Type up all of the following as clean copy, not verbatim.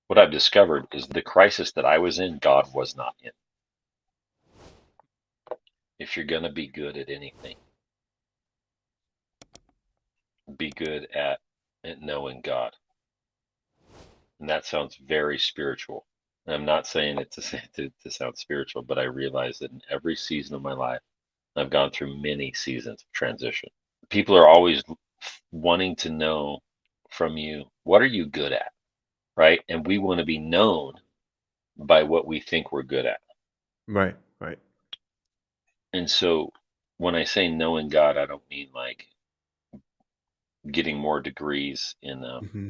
What I've discovered is the crisis that I was in, God was not in. If you're going to be good at anything, be good at knowing God. And that sounds very spiritual. And I'm not saying it to sound spiritual, but I realize that in every season of my life, I've gone through many seasons of transition. People are always wanting to know from you, what are you good at? Right? And we want to be known by what we think we're good at. Right. Right. And so when I say knowing God, I don't mean like getting more degrees in Mm-hmm.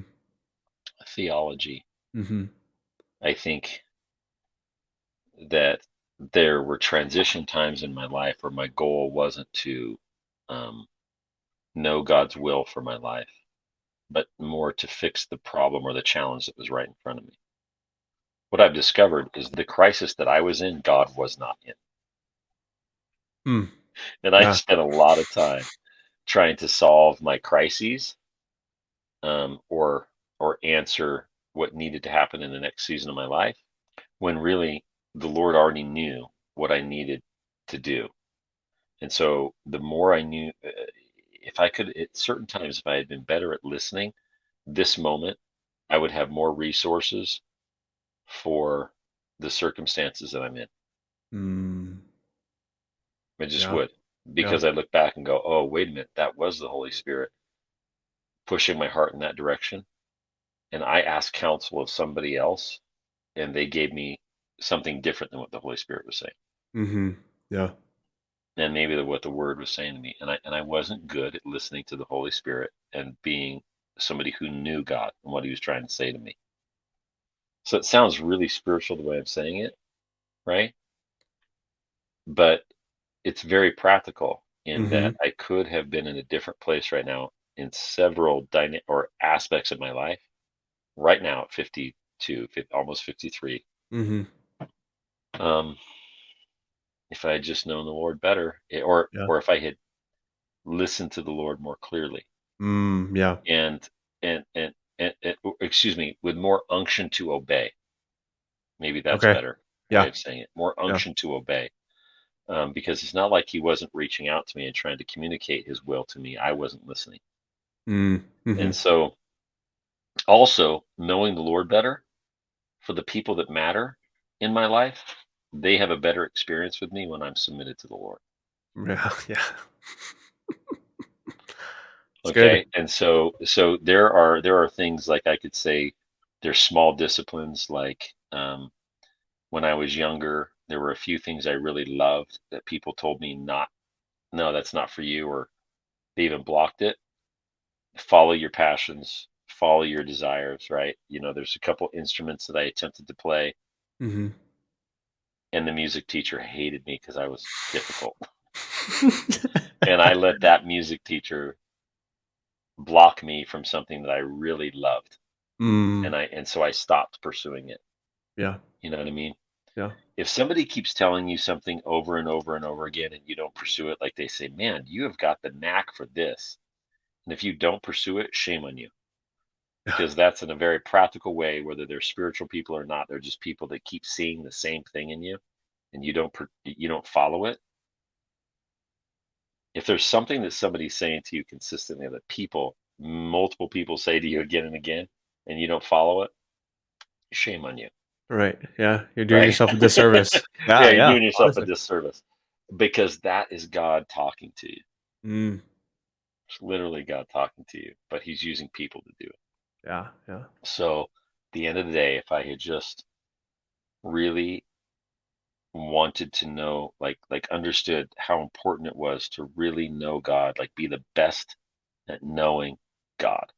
theology. Mm-hmm. I think that there were transition times in my life where my goal wasn't to um, know God's will for my life, but more to fix the problem or the challenge that was right in front of me. What I've discovered is the crisis that I was in, God was not in. Mm. And I Yeah. spent a lot of time trying to solve my crises, or answer what needed to happen in the next season of my life, when really the Lord already knew what I needed to do. And so the more I knew, if I could, at certain times, if I had been better at listening, this moment, I would have more resources for the circumstances that I'm in. Mm. I just Yeah. would, Yeah. because I look back and go, oh, wait a minute, that was the Holy Spirit pushing my heart in that direction. And I asked counsel of somebody else, and they gave me something different than what the Holy Spirit was saying, Mm-hmm. Yeah. and maybe what the Word was saying to me. And I wasn't good at listening to the Holy Spirit and being somebody who knew God and what He was trying to say to me. So it sounds really spiritual the way I'm saying it, right? But it's very practical in Mm-hmm. that I could have been in a different place right now in several or aspects of my life. Right now at 52, almost 53, Mm-hmm. um, if I had just known the Lord better, or Yeah. or if I had listened to the Lord more clearly, Mm. Yeah. and excuse me, with more unction to obey. Maybe that's Okay. better way Yeah. of saying it. More Yeah. unction to obey, because it's not like He wasn't reaching out to me and trying to communicate His will to me. I wasn't listening, Mm. Mm-hmm. and so also knowing the Lord better for the people that matter in my life, they have a better experience with me when I'm submitted to the Lord. Yeah. Yeah. It's good. Okay. And so there are things like I could say there's small disciplines like, when I was younger, there were a few things I really loved that people told me not, no, that's not for you, or they even blocked it. Follow your passions, follow your desires, right? There's a couple instruments that I attempted to play, Mm-hmm. and the music teacher hated me because I was difficult. And I let that music teacher block me from something that I really loved. Mm. And so I stopped pursuing it. Yeah. You know what I mean? Yeah. If somebody keeps telling you something over and over and over again and you don't pursue it, like they say, man, you have got the knack for this. And if you don't pursue it, shame on you. Yeah. Because that's in a very practical way, whether they're spiritual people or not, they're just people that keep seeing the same thing in you, and you don't follow it. If there's something that somebody's saying to you consistently that multiple people say to you again and again, and you don't follow it, shame on you, Right. Yeah. You're doing right? yourself a disservice. Yeah. Yeah, you're Yeah. doing yourself a Honestly. disservice, because that is God talking to you. Mm. It's literally God talking to you, but He's using people to do it. Yeah. Yeah. So, at the end of the day, if I had just really wanted to know, like understood how important it was to really know God, like be the best at knowing God.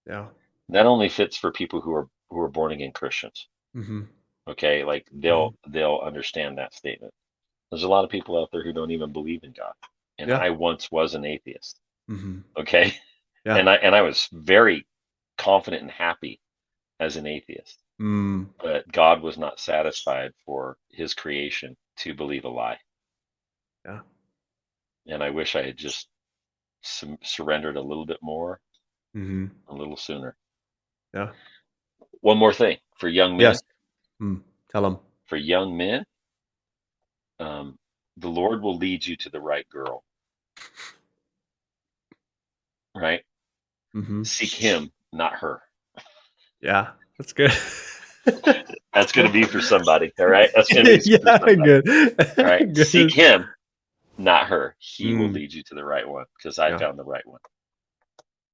Yeah. That only fits for people who are born again Christians. Mm-hmm. Okay, like Mm-hmm. they'll understand that statement. There's a lot of people out there who don't even believe in God. And Yeah. I once was an atheist. Mm-hmm. Okay. Yeah. And I was very confident and happy as an atheist. Mm. But God was not satisfied for His creation to believe a lie. Yeah. And I wish I had just surrendered a little bit more, Mm-hmm. a little sooner. Yeah. One more thing for young men. Yes. Tell them. For young men, the Lord will lead you to the right girl, right? Mm-hmm. Seek Him, not her. Yeah, that's good. That's going to be for somebody. All right. That's going to be for Yeah, somebody. good. All right. Seek Good. Him, not her. He will Mm, lead you to the right one because I yeah. found the right one.